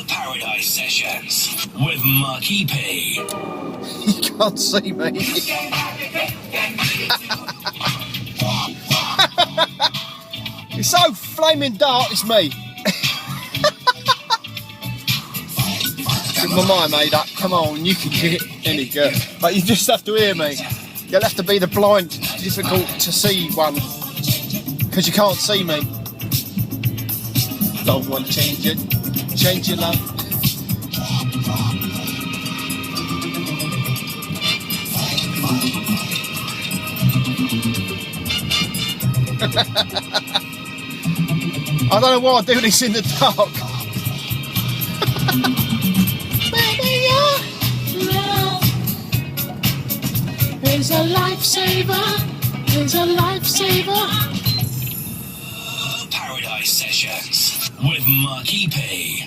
Paradise Sessions with Marky P. You can't see me. It's so flaming dark, it's me. With my mind made up, come on, you can get it any good. But you just have to hear me. You'll have to be the blind, difficult to see one. Because you can't see me. Don't want to change it. Change your love. I don't know why I do this in the dark. Baby, your love is a lifesaver. Is a lifesaver. Paradise Sessions with Marky P.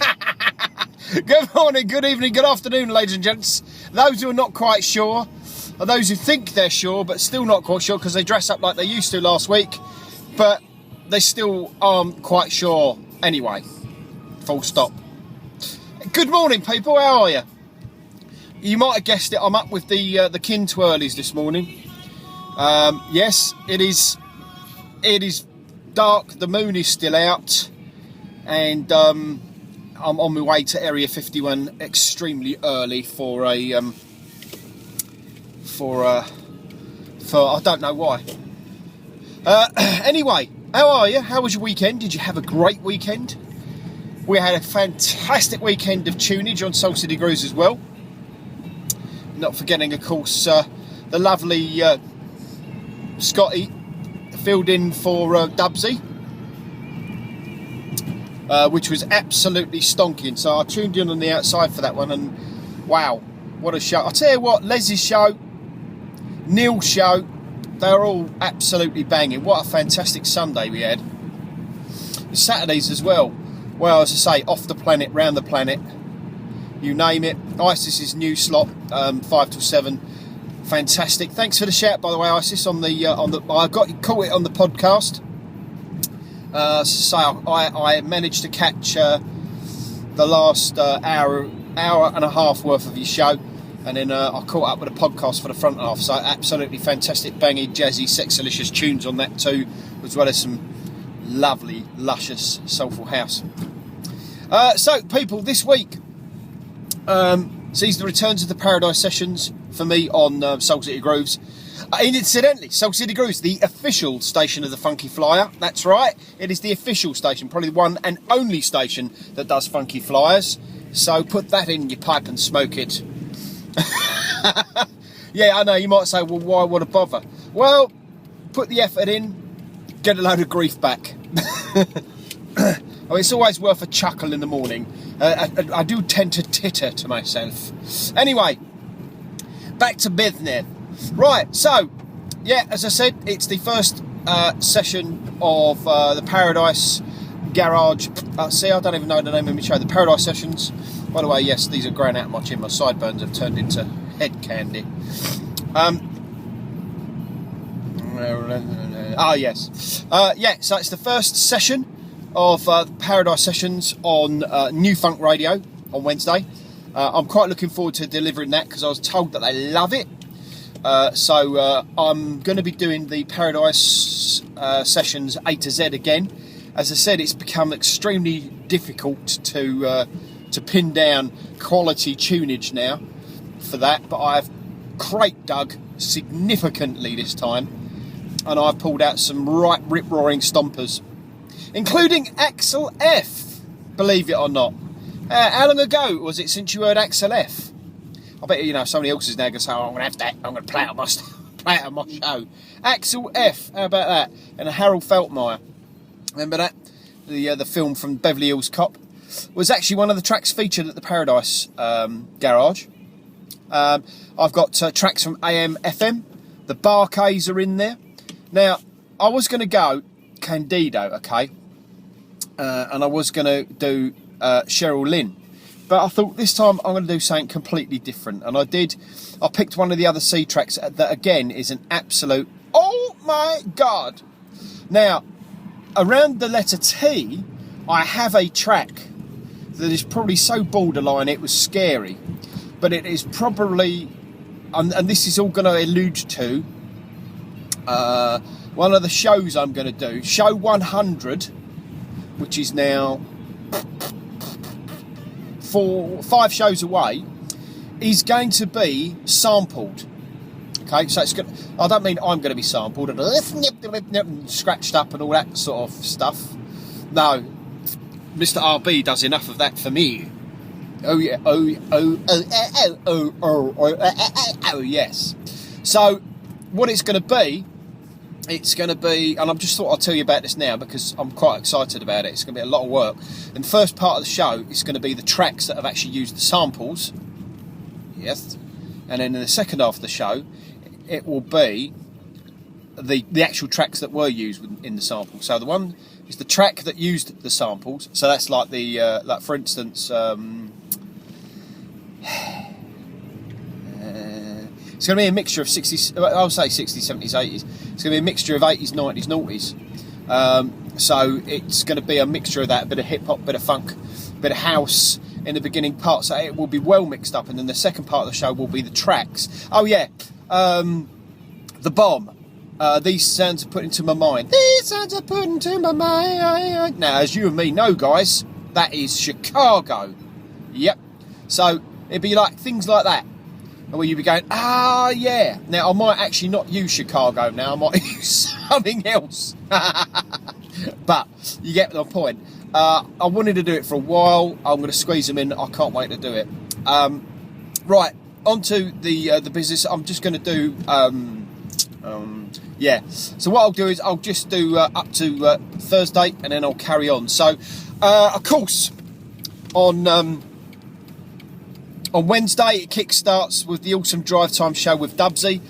Good morning, good evening, good afternoon, ladies and gents. Those who are not quite sure, or those who think they're sure but still not quite sure because they dress up like they used to last week, but they still aren't quite sure anyway. Full stop. Good morning, people. How are you? You might have guessed it. I'm up with the kin twirlies this morning. Yes, it is dark. The moon is still out, and I'm on my way to Area 51 extremely early for I don't know why. Anyway, how are you? How was your weekend? Did you have a great weekend? We had a fantastic weekend of tunage on Soul City Grooves as well. Not forgetting, of course, the lovely Scotty filled in for Dubsy, which was absolutely stonking. So I tuned in on the outside for that one, and wow, what a show. I'll tell you what, Leslie's show, Neil's show, they're all absolutely banging. What a fantastic Sunday we had. Saturdays as well. Well, as I say, off the planet, round the planet, you name it. Isis's new slot, 5 till 7. Fantastic. Thanks for the shout, by the way, Isis, on the I got you caught it on the podcast. So I managed to catch the last hour and a half worth of your show, and then I caught up with a podcast for the front half. So absolutely fantastic, banging, jazzy, sexalicious tunes on that too, as well as some lovely, luscious, soulful house. So people, this week sees the returns of the Paradise Sessions for me on Soul City Grooves. And incidentally, Soul City Grooves, the official station of the Funky Flyer. That's right, it is the official station, probably the one and only station that does Funky Flyers. So put that in your pipe and smoke it. Yeah, I know, you might say, well, why would I bother? Well, put the effort in, get a load of grief back. Oh, it's always worth a chuckle in the morning. I do tend to titter to myself. Anyway, back to business. Right, so, yeah, as I said, it's the first session of the Paradise Garage. See, I don't even know the name of my show. The Paradise Sessions. By the way, yes, these are growing out of my chin. My sideburns have turned into head candy. Yes. Yeah, so it's the first session of Paradise Sessions on New Funk Radio on Wednesday. I'm quite looking forward to delivering that because I was told that they love it. So I'm going to be doing the Paradise Sessions A to Z again. As I said, it's become extremely difficult to pin down quality tunage now for that, but I've crate dug significantly this time, and I've pulled out some right rip-roaring stompers, including Axel F, believe it or not. How long ago was it since you heard Axel F? I bet you know somebody else is now going to say, oh, I'm going to have that, I'm going to play it on my show. Axel F, how about that? And Harold Feltmeyer. Remember that? The film from Beverly Hills Cop was actually one of the tracks featured at the Paradise Garage. I've got tracks from AM, FM. The Barcays are in there. Now, I was going to go Candido, okay, and I was going to do Cheryl Lynn, but I thought this time I'm going to do something completely different, and I did. I picked one of the other C tracks that again is an absolute, oh my god. Now, around the letter T, I have a track that is probably so borderline it was scary, but it is probably, and this is all going to allude to one of the shows I'm going to do, show 100, which is now 5 shows away, is going to be sampled. Okay, so it's good. I don't mean I'm going to be sampled and scratched up and all that sort of stuff. No, Mr. RB does enough of that for me. Oh yeah, oh yes. So what it's going to be, and I just thought I'd tell you about this now because I'm quite excited about it. It's going to be a lot of work. And the first part of the show is going to be the tracks that have actually used the samples. Yes. And then in the second half of the show, it will be the actual tracks that were used in the sample. So the one is the track that used the samples. So that's like the, like for instance, it's going to be a mixture of 60s, I'll say 60s, 70s, 80s. It's going to be a mixture of 80s, 90s, noughties. So it's going to be a mixture of that, a bit of hip-hop, bit of funk, bit of house in the beginning part. So it will be well mixed up. And then the second part of the show will be the tracks. Oh, yeah. The Bomb. These sounds are put into my mind. These sounds are put into my mind. Now, as you and me know, guys, that is Chicago. Yep. So it'd be like things like that. Where you'd be going, ah, yeah. Now, I might actually not use Chicago now. I might use something else. But you get the point. I wanted to do it for a while. I'm going to squeeze them in. I can't wait to do it. Right, onto the business. I'm just going to do, yeah. So what I'll do is I'll just do up to Thursday, and then I'll carry on. So, of course, on Wednesday, it kickstarts with the awesome Drive Time show with Dubsy,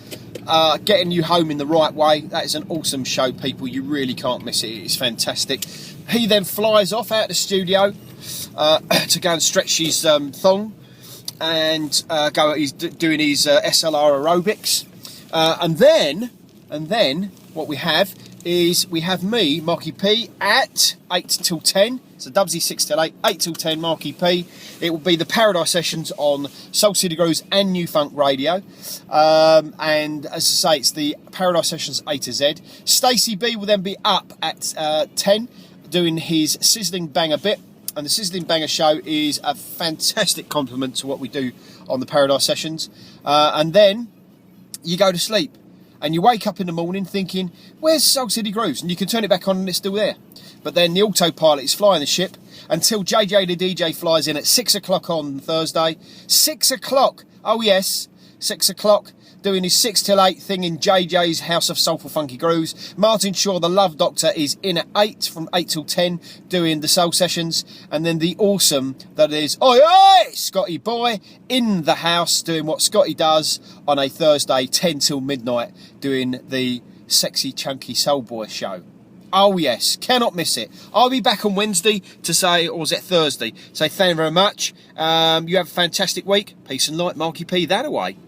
getting you home in the right way. That is an awesome show, people. You really can't miss it. It's fantastic. He then flies off out of the studio to go and stretch his thong and go. He's doing his SLR aerobics, and then what we have is we have me, Marky P, at 8 till 10. So Dubsy 6 till 8, 8 till 10, Marky P. It will be the Paradise Sessions on Soul City Grooves and New Funk Radio. And as I say, it's the Paradise Sessions A to Z. Stacey B will then be up at 10, doing his Sizzling Banger bit. And the Sizzling Banger show is a fantastic compliment to what we do on the Paradise Sessions. And then you go to sleep. And you wake up in the morning thinking, where's Soul City Grooves? And you can turn it back on and it's still there. But then the autopilot is flying the ship until JJ the DJ flies in at 6 o'clock on Thursday. 6 o'clock, oh yes, 6 o'clock, doing his 6 till 8 thing in JJ's House of Soulful Funky Grooves. Martin Shaw, the Love Doctor, is in at 8, from 8 till 10, doing the Soul Sessions. And then the awesome, that is, oi oi, Scotty Boy, in the house, doing what Scotty does on a Thursday, 10 till midnight, doing the Sexy Chunky Soul Boy show. Oh yes, cannot miss it. I'll be back on Wednesday to say, or was it Thursday? Say thank you very much. You have a fantastic week. Peace and light, Marky P, that away.